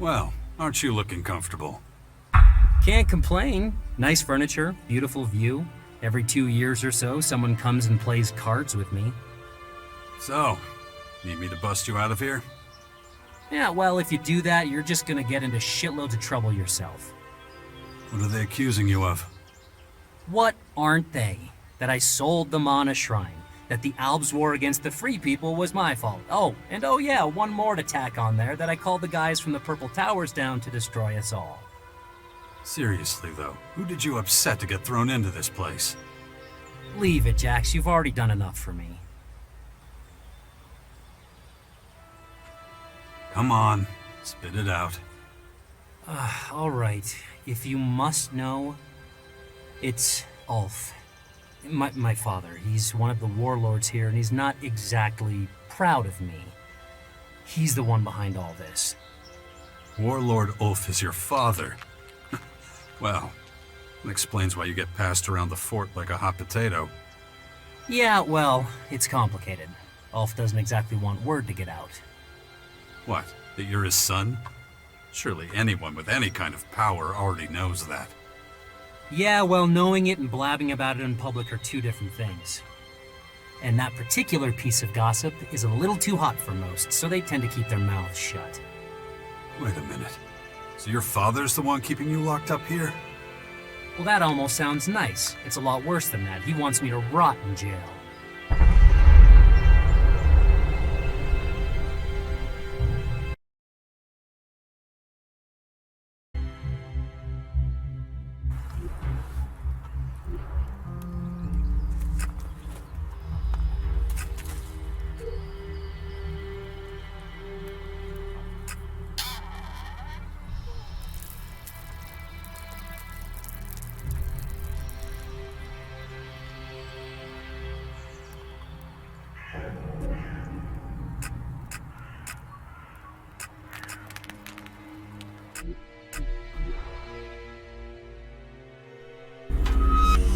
Well, aren't you looking comfortable? Can't complain. Nice furniture, beautiful view. Every 2 years or so, someone comes and plays cards with me. So, need me to bust you out of here? Yeah, well, if you do that, you're just gonna get into shitloads of trouble yourself. What are they accusing you of? What aren't they? That I sold the Mana Shrine. That the Albs' war against the Free People was my fault. Oh, and oh yeah, one more to tack on there, that I called the guys from the Purple Towers down to destroy us all. Seriously, though, who did you upset to get thrown into this place? Leave it, Jax. You've already done enough for me. Come on, spit it out. Alright. If you must know, it's Ulf. My father. He's one of the warlords here, and he's not exactly proud of me. He's the one behind all this. Warlord Ulf is your father. Well, that explains why you get passed around the fort like a hot potato. Yeah, well, it's complicated. Ulf doesn't exactly want word to get out. What, that you're his son? Surely anyone with any kind of power already knows that. Yeah, well, knowing it and blabbing about it in public are two different things. And that particular piece of gossip is a little too hot for most, so they tend to keep their mouths shut. Wait a minute. So your father's the one keeping you locked up here? Well, that almost sounds nice. It's a lot worse than that. He wants me to rot in jail.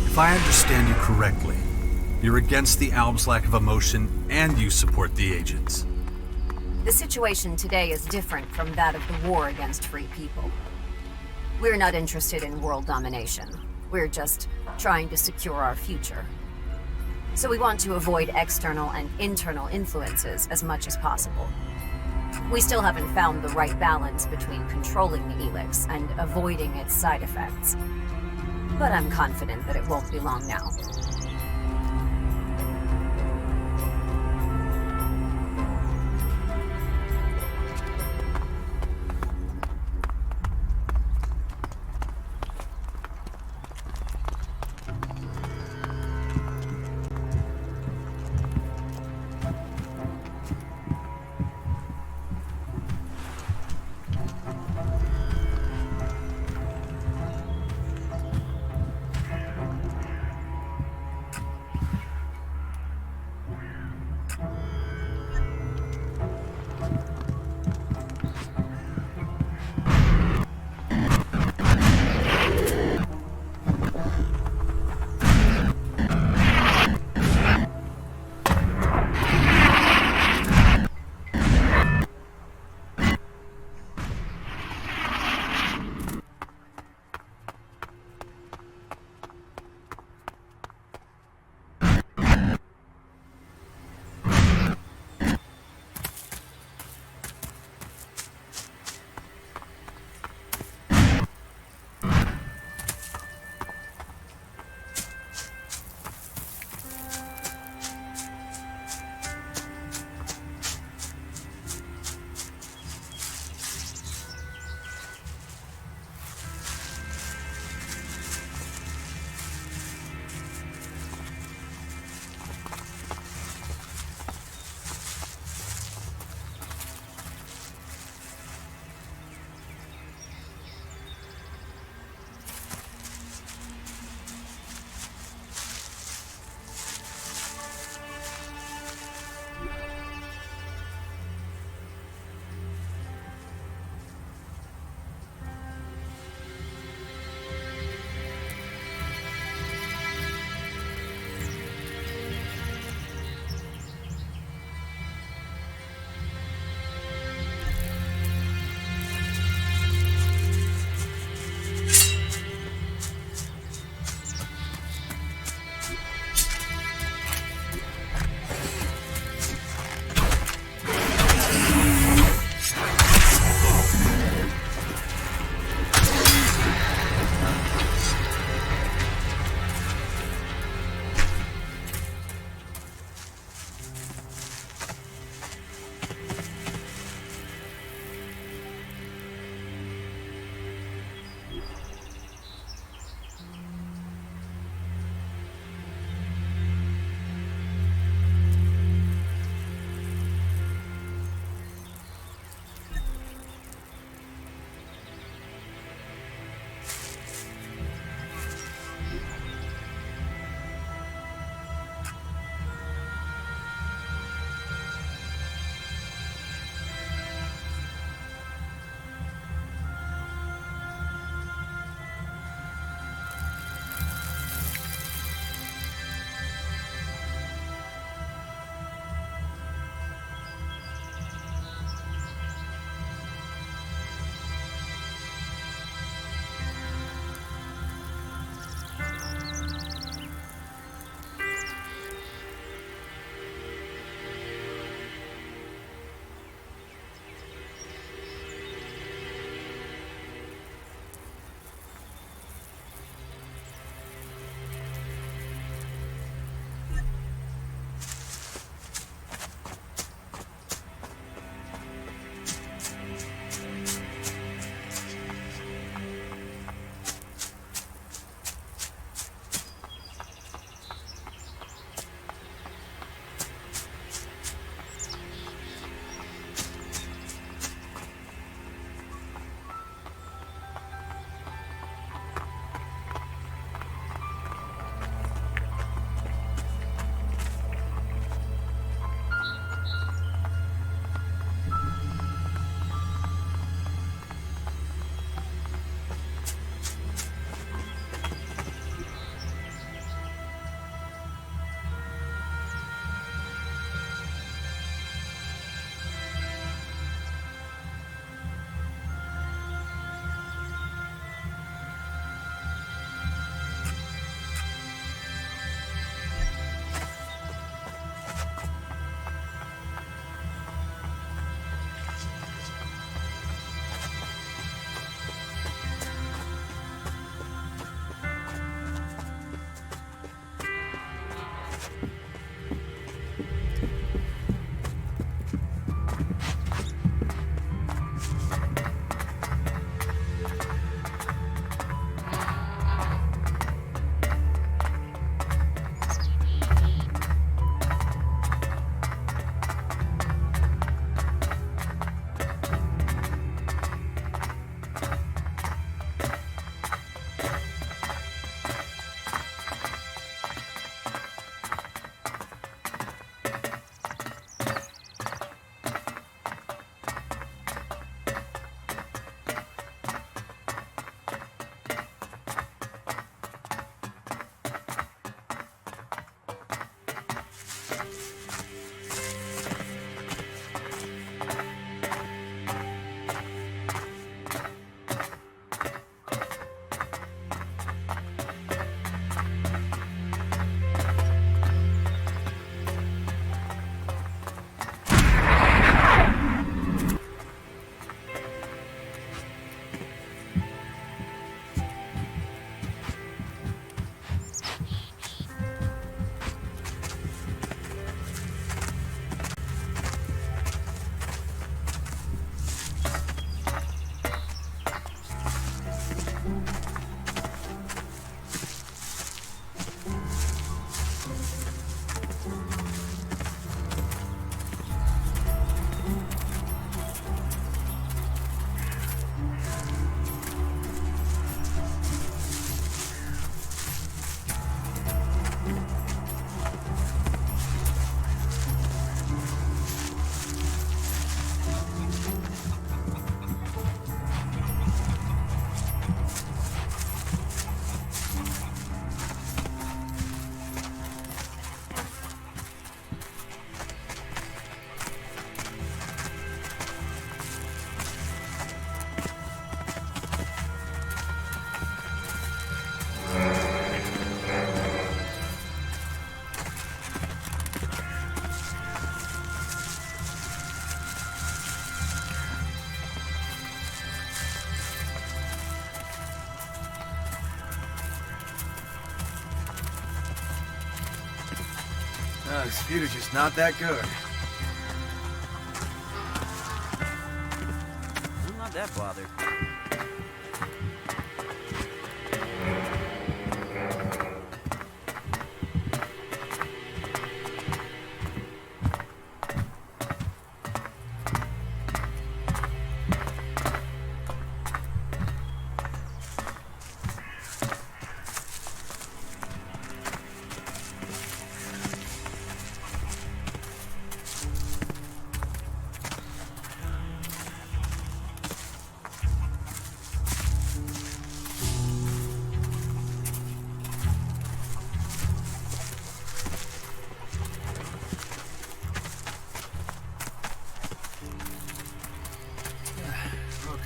If I understand you correctly, you're against the Albs' lack of emotion and you support the agents. The situation today is different from that of the war against free people. We're not interested in world domination. We're just trying to secure our future. So we want to avoid external and internal influences as much as possible. We still haven't found the right balance between controlling the Elex and avoiding its side effects. But I'm confident that it won't be long now. This computer's just not that good. I'm not that bothered.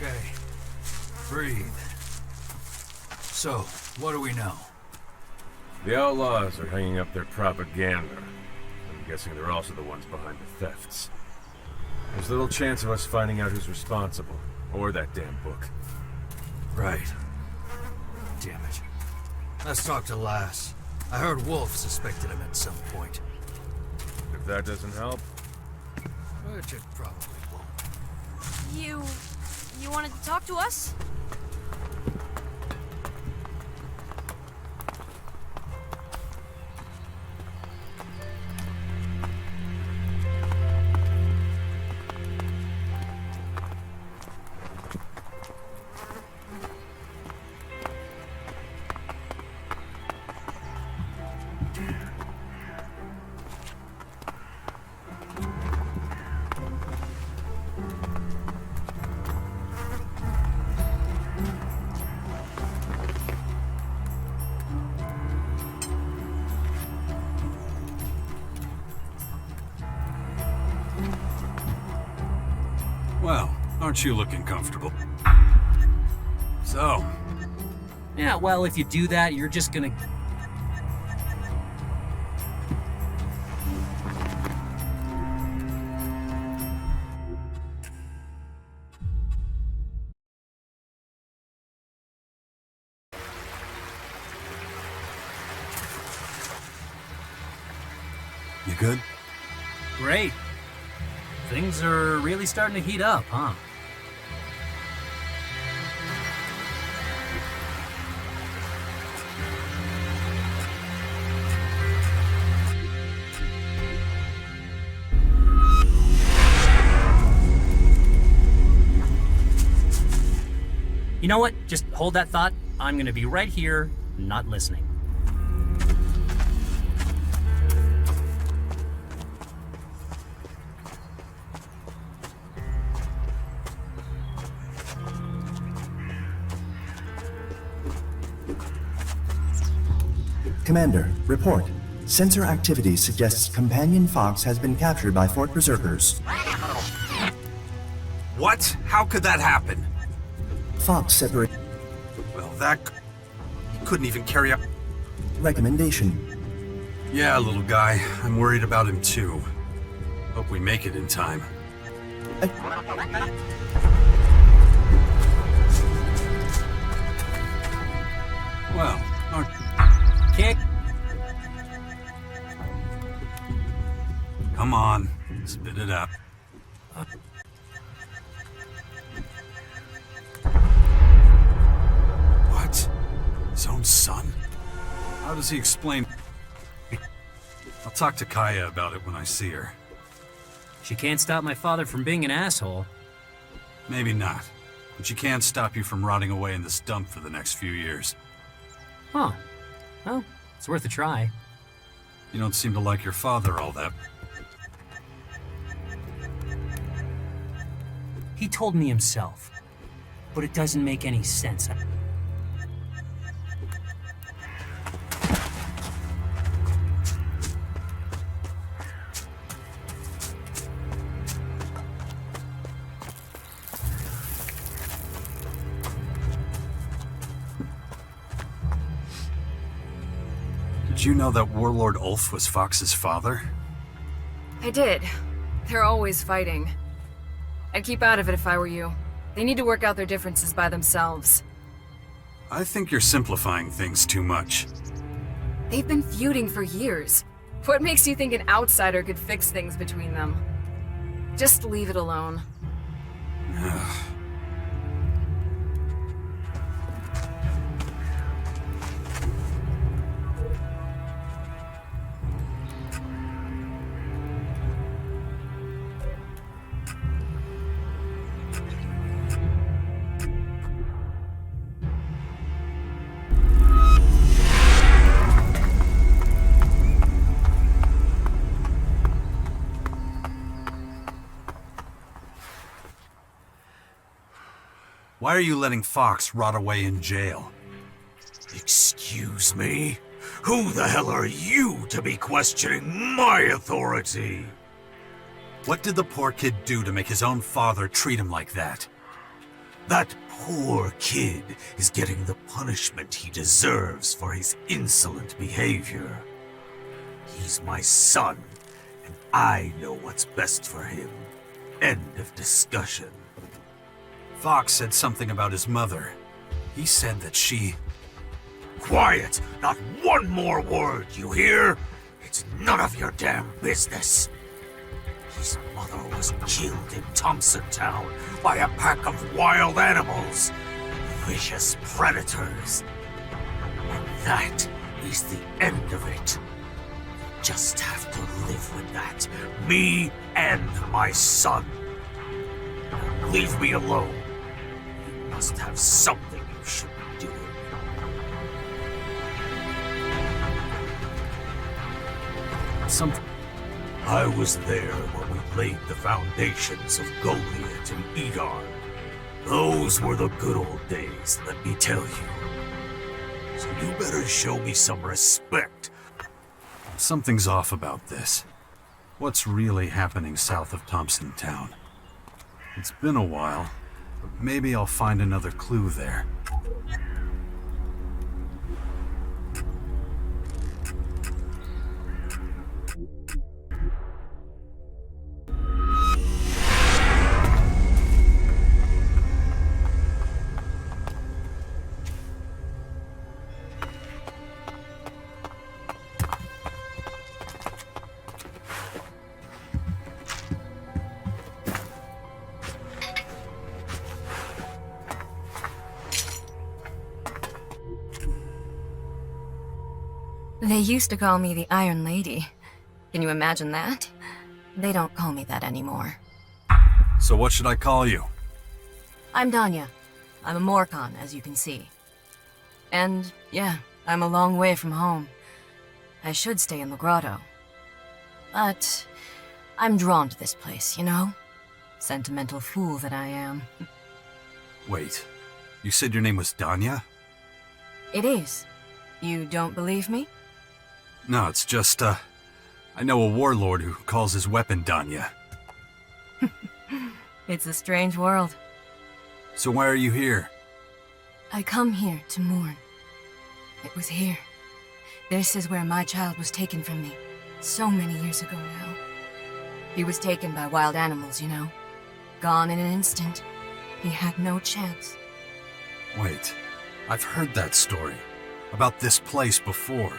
Okay. Breathe. So, what do we know? The outlaws are hanging up their propaganda. I'm guessing they're also the ones behind the thefts. There's little chance of us finding out who's responsible, or that damn book. Right. Damn it. Let's talk to Lass. I heard Wolf suspected him at some point. If that doesn't help, Which it probably won't. You wanted to talk to us? Well, aren't you looking comfortable? So, Yeah, well, if you do that, you're just gonna... you good? Great. Things are really starting to heat up, huh? You know what? Just hold that thought. I'm gonna be right here, not listening. Commander, report. Sensor activity suggests companion Fox has been captured by Fort Berserkers. What? How could that happen? Fox separate Well, he couldn't even carry out... recommendation. Yeah, little guy. I'm worried about him too. Hope we make it in time. Well, aren't... Kick. Come on, spit it out. What? His own son? How does he explain? I'll talk to Kaya about it when I see her. She can't stop my father from being an asshole. Maybe not, but she can stop you from rotting away in this dump for the next few years. Huh. Well, it's worth a try. You don't seem to like your father all that. He told me himself, but it doesn't make any sense. Did you know that Warlord Ulf was Fox's father? I did. They're always fighting. I'd keep out of it if I were you. They need to work out their differences by themselves. I think you're simplifying things too much. They've been feuding for years. What makes you think an outsider could fix things between them? Just leave it alone. Why are you letting Fox rot away in jail? Excuse me? Who the hell are you to be questioning my authority? What did the poor kid do to make his own father treat him like that? That poor kid is getting the punishment he deserves for his insolent behavior. He's my son, and I know what's best for him. End of discussion. Fox said something about his mother. He said that she... Quiet! Not one more word, you hear? It's none of your damn business. His mother was killed in Thompson Town by a pack of wild animals. Vicious predators. And that is the end of it. You just have to live with that. Me and my son. Now leave me alone. You must have something you should be doing. Something... I was there when we laid the foundations of Goliath and Edar. Those were the good old days, let me tell you. So you better show me some respect. Something's off about this. What's really happening south of Thompson Town? It's been a while, but maybe I'll find another clue there. They used to call me the Iron Lady. Can you imagine that? They don't call me that anymore. So what should I call you? I'm Danya. I'm a Morcon, as you can see. And, yeah, I'm a long way from home. I should stay in the grotto. But I'm drawn to this place, you know? Sentimental fool that I am. Wait, you said your name was Danya? It is. You don't believe me? No, it's just, I know a warlord who calls his weapon Danya. It's a strange world. So why are you here? I come here to mourn. It was here. This is where my child was taken from me, so many years ago now. He was taken by wild animals, you know. Gone in an instant. He had no chance. Wait, I've heard that story. About this place before.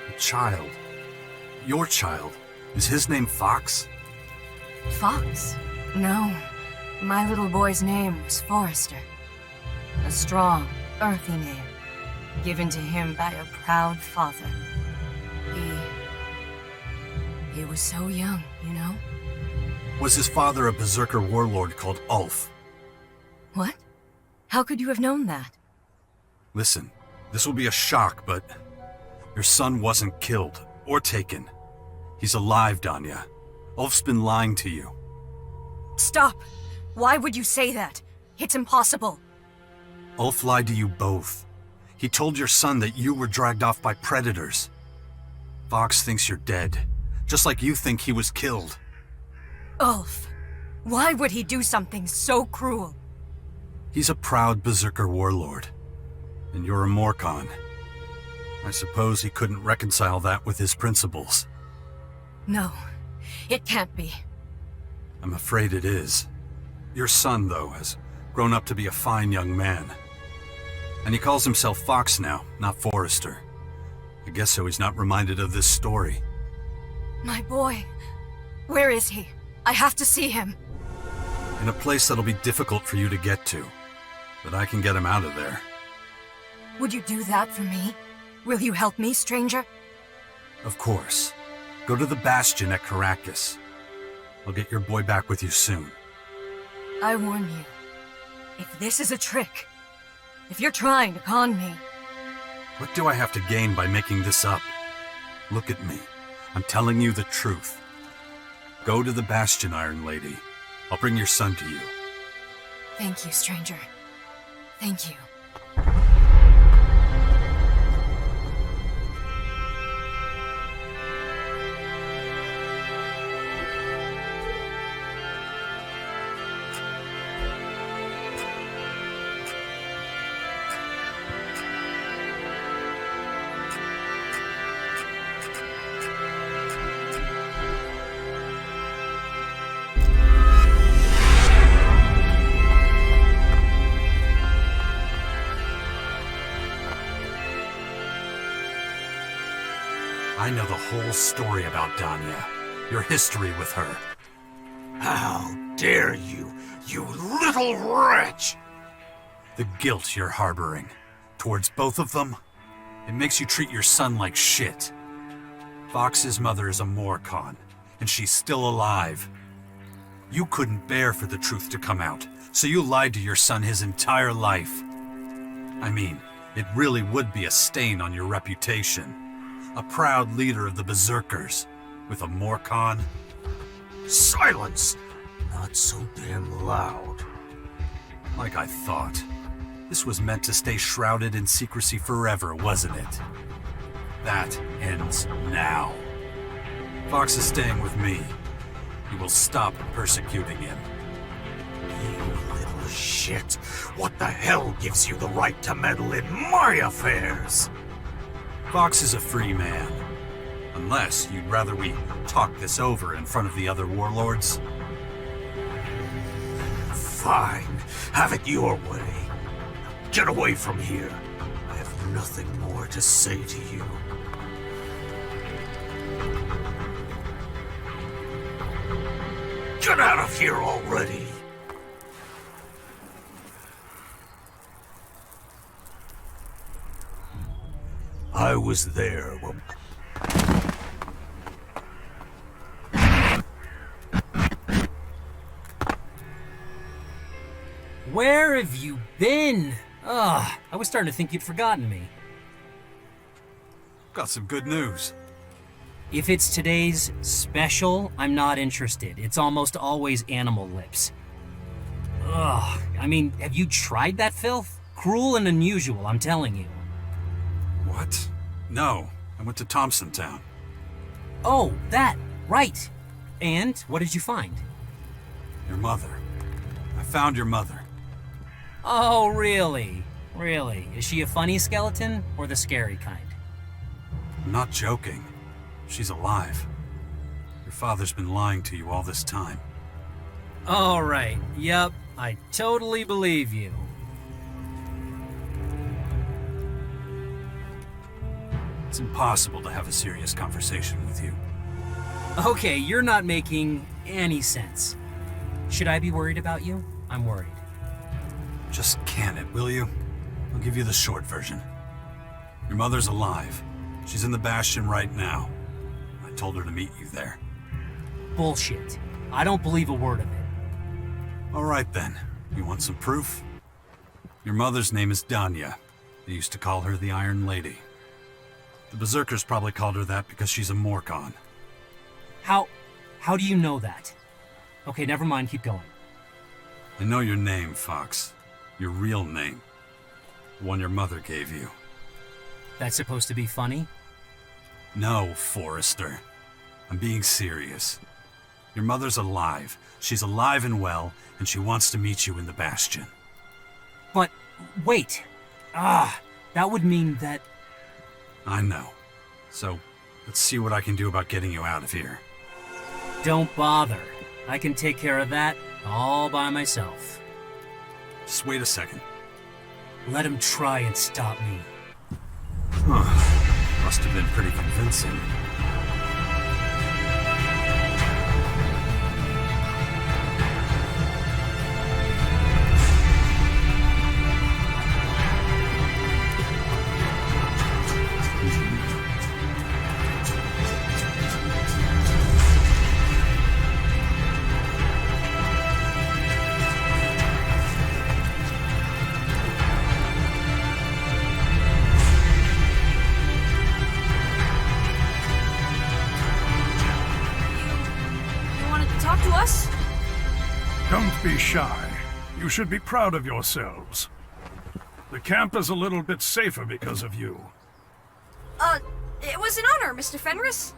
A child. Your child. Is his name Fox? Fox? No. My little boy's name was Forrester. A strong, earthy name, given to him by a proud father. He was so young, you know? Was his father a berserker warlord called Ulf? What? How could you have known that? Listen, this will be a shock, but your son wasn't killed or taken. He's alive, Danya. Ulf's been lying to you. Stop! Why would you say that? It's impossible. Ulf lied to you both. He told your son that you were dragged off by predators. Fox thinks you're dead, just like you think he was killed. Ulf! Why would he do something so cruel? He's a proud berserker warlord, and you're a Morcon. I suppose he couldn't reconcile that with his principles. No, it can't be. I'm afraid it is. Your son, though, has grown up to be a fine young man. And he calls himself Fox now, not Forrester. I guess so he's not reminded of this story. My boy. Where is he? I have to see him. In a place that'll be difficult for you to get to. But I can get him out of there. Would you do that for me? Will you help me, stranger? Of course. Go to the Bastion at Caracas. I'll get your boy back with you soon. I warn you. If this is a trick, if you're trying to con me... What do I have to gain by making this up? Look at me. I'm telling you the truth. Go to the Bastion, Iron Lady. I'll bring your son to you. Thank you, stranger. Thank you. I know the whole story about Danya. Your history with her. How dare you, you little wretch! The guilt you're harboring. Towards both of them. It makes you treat your son like shit. Fox's mother is a Morcon, and she's still alive. You couldn't bear for the truth to come out, so you lied to your son his entire life. I mean, it really would be a stain on your reputation. A proud leader of the Berserkers, with a Morcon. Silence! Not so damn loud. Like I thought. This was meant to stay shrouded in secrecy forever, wasn't it? That ends now. Fox is staying with me. You will stop persecuting him. You little shit! What the hell gives you the right to meddle in my affairs? Fox is a free man. Unless you'd rather we talk this over in front of the other warlords. Fine. Have it your way. Get away from here. I have nothing more to say to you. Get out of here already! I was there when... Where have you been? Ugh, I was starting to think you'd forgotten me. Got some good news. If it's today's special, I'm not interested. It's almost always animal lips. Ugh, I mean, have you tried that filth? Cruel and unusual, I'm telling you. What? No, I went to Thompson Town. Oh, that, right. And what did you find? Your mother. I found your mother. Oh, really? Really? Is she a funny skeleton or the scary kind? I'm not joking. She's alive. Your father's been lying to you all this time. All right. Yep. I totally believe you. It's impossible to have a serious conversation with you. Okay, you're not making any sense. Should I be worried about you? I'm worried. Just can it, will you? I'll give you the short version. Your mother's alive. She's in the Bastion right now. I told her to meet you there. Bullshit. I don't believe a word of it. All right then. You want some proof? Your mother's name is Danya. They used to call her the Iron Lady. The Berserkers probably called her that because she's a Morcon. How do you know that? Okay, never mind, keep going. I know your name, Fox. Your real name. The one your mother gave you. That's supposed to be funny? No, Forrester. I'm being serious. Your mother's alive. She's alive and well, and she wants to meet you in the Bastion. But, wait. That would mean that... I know. So, let's see what I can do about getting you out of here. Don't bother. I can take care of that all by myself. Just wait a second. Let him try and stop me. Huh. Must have been pretty convincing. be shy. You should be proud of yourselves. The camp is a little bit safer because of you. It was an honor, Mr. Fenris.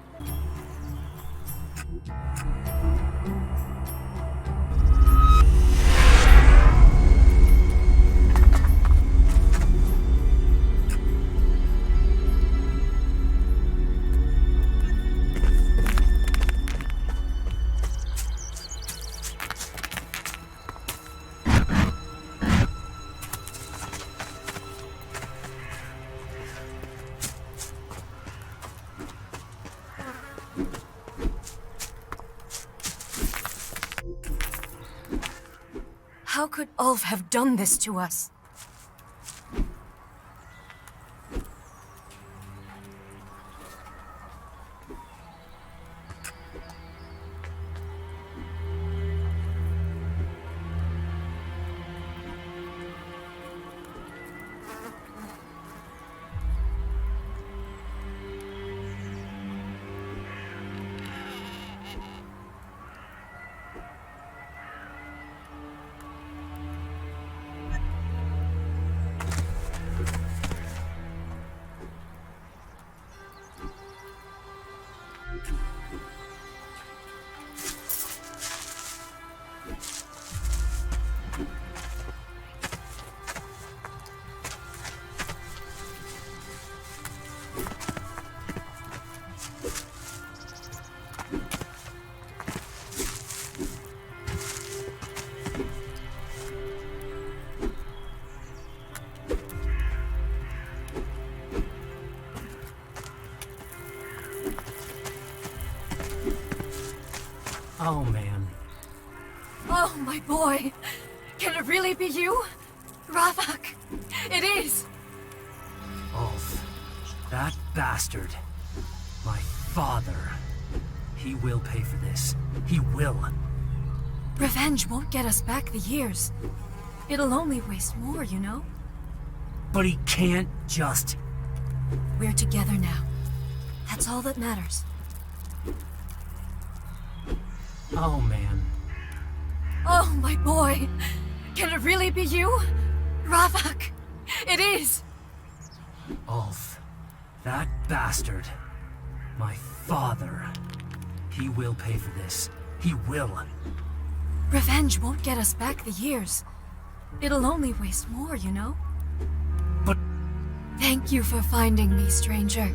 How could Ulf have done this to us? Oh, man. Oh, my boy. Can it really be you? Ravak. It is. Ulf. That bastard. My father. He will pay for this. He will. Revenge won't get us back the years. It'll only waste more, you know? But he can't just... We're together now. That's all that matters. Oh, man. Oh, my boy. Can it really be you? Ravak. It is. Ulf. That bastard. My father. He will pay for this. He will. Revenge won't get us back the years. It'll only waste more, you know? But... Thank you for finding me, stranger.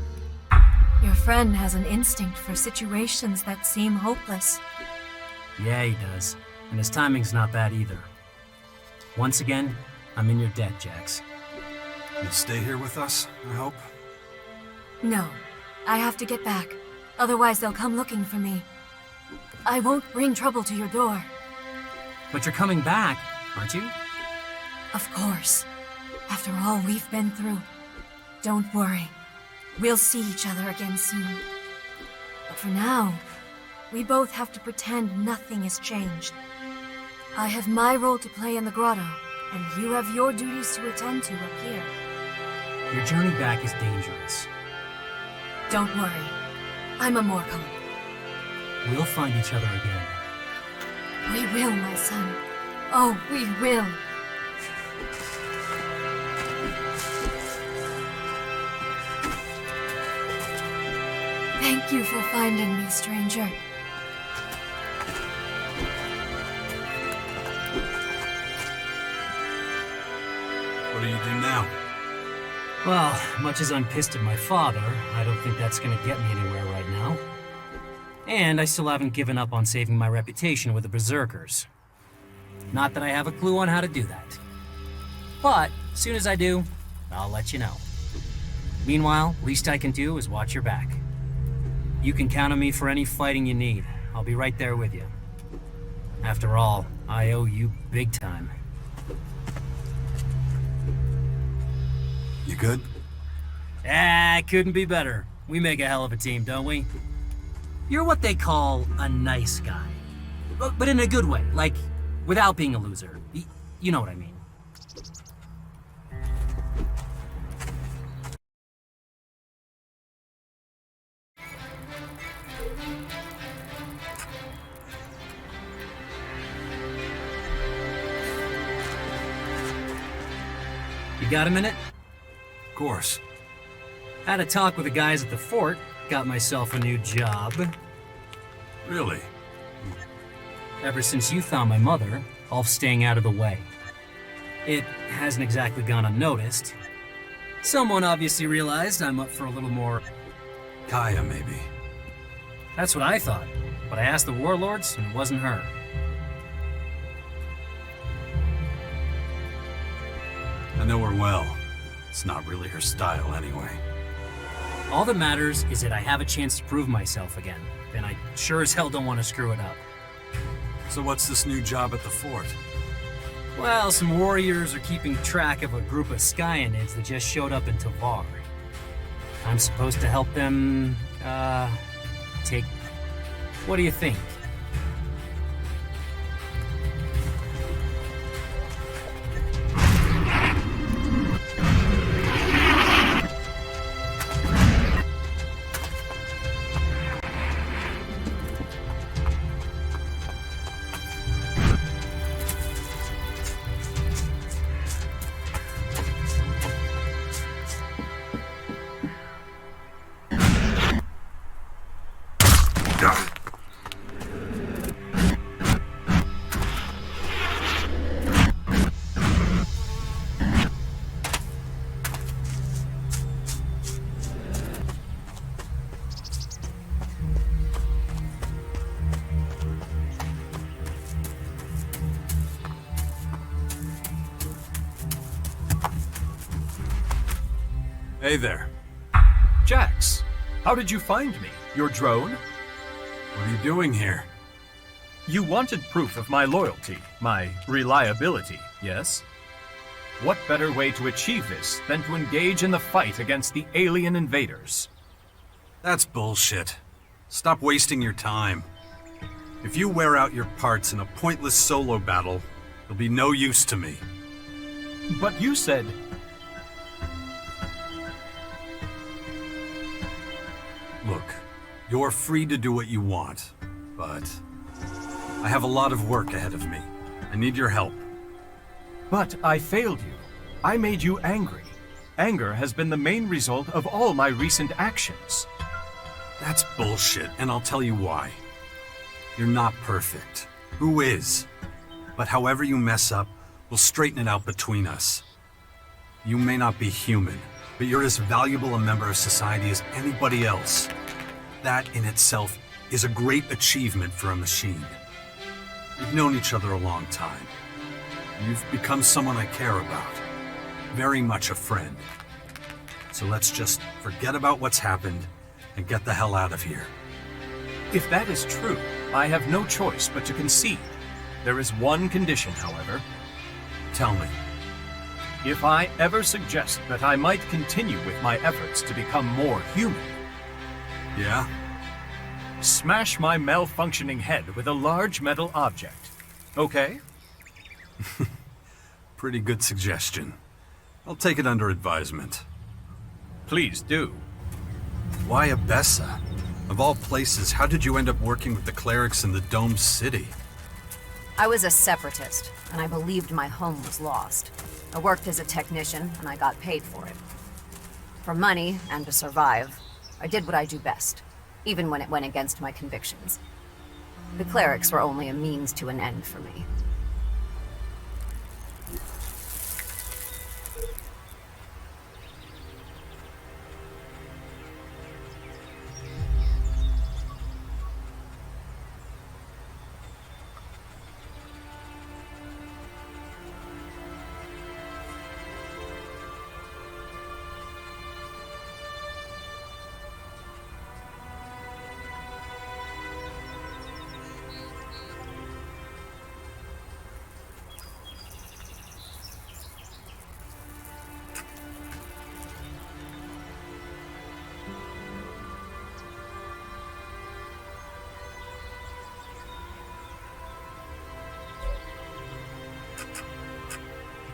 Your friend has an instinct for situations that seem hopeless. Yeah, he does. And his timing's not bad either. Once again, I'm in your debt, Jax. You'll stay here with us, I hope? No, I have to get back. Otherwise they'll come looking for me. I won't bring trouble to your door. But you're coming back, aren't you? Of course. After all we've been through. Don't worry. We'll see each other again soon. But for now, we both have to pretend nothing has changed. I have my role to play in the grotto, and you have your duties to attend to up here. Your journey back is dangerous. Don't worry. I'm a Morcon. We'll find each other again. We will, my son. Oh, we will. Thank you for finding me, stranger. What do you do now? Well, much as I'm pissed at my father, I don't think that's gonna get me anywhere right now. And I still haven't given up on saving my reputation with the Berserkers. Not that I have a clue on how to do that. But, as soon as I do, I'll let you know. Meanwhile, least I can do is watch your back. You can count on me for any fighting you need. I'll be right there with you. After all, I owe you big time. You good? Couldn't be better. We make a hell of a team, don't we? You're what they call a nice guy. But in a good way, like, without being a loser. You know what I mean. You got a minute? Of course. Had a talk with the guys at the fort, got myself a new job. Really? Ever since you found my mother, I'll staying out of the way. It hasn't exactly gone unnoticed. Someone obviously realized I'm up for a little more. Kaya, maybe. That's what I thought, but I asked the warlords and it wasn't her. I know her well. It's not really her style anyway. All that matters is that I have a chance to prove myself again, and I sure as hell don't want to screw it up. So what's this new job at the fort? Well, some warriors are keeping track of a group of Skyanids that just showed up in Tavar. I'm supposed to help them, take... What do you think? Hey there. Jax, how did you find me? Your drone? What are you doing here? You wanted proof of my loyalty, my reliability, yes? What better way to achieve this than to engage in the fight against the alien invaders? That's bullshit. Stop wasting your time. If you wear out your parts in a pointless solo battle, you'll be no use to me. But you said... Look, you're free to do what you want, but I have a lot of work ahead of me. I need your help. But I failed you. I made you angry. Anger has been the main result of all my recent actions. That's bullshit, and I'll tell you why. You're not perfect. Who is? But however you mess up, we'll straighten it out between us. You may not be human, but you're as valuable a member of society as anybody else. That in itself is a great achievement for a machine. We've known each other a long time. You've become someone I care about. Very much a friend. So let's just forget about what's happened and get the hell out of here. If that is true, I have no choice but to concede. There is one condition, however. Tell me. If I ever suggest that I might continue with my efforts to become more human, Yeah? smash my malfunctioning head with a large metal object. Okay? Pretty good suggestion. I'll take it under advisement. Please do. Why Abessa? Of all places, how did you end up working with the clerics in the Dome City? I was a separatist, and I believed my home was lost. I worked as a technician, and I got paid for it. For money, and to survive, I did what I do best, even when it went against my convictions. The clerics were only a means to an end for me.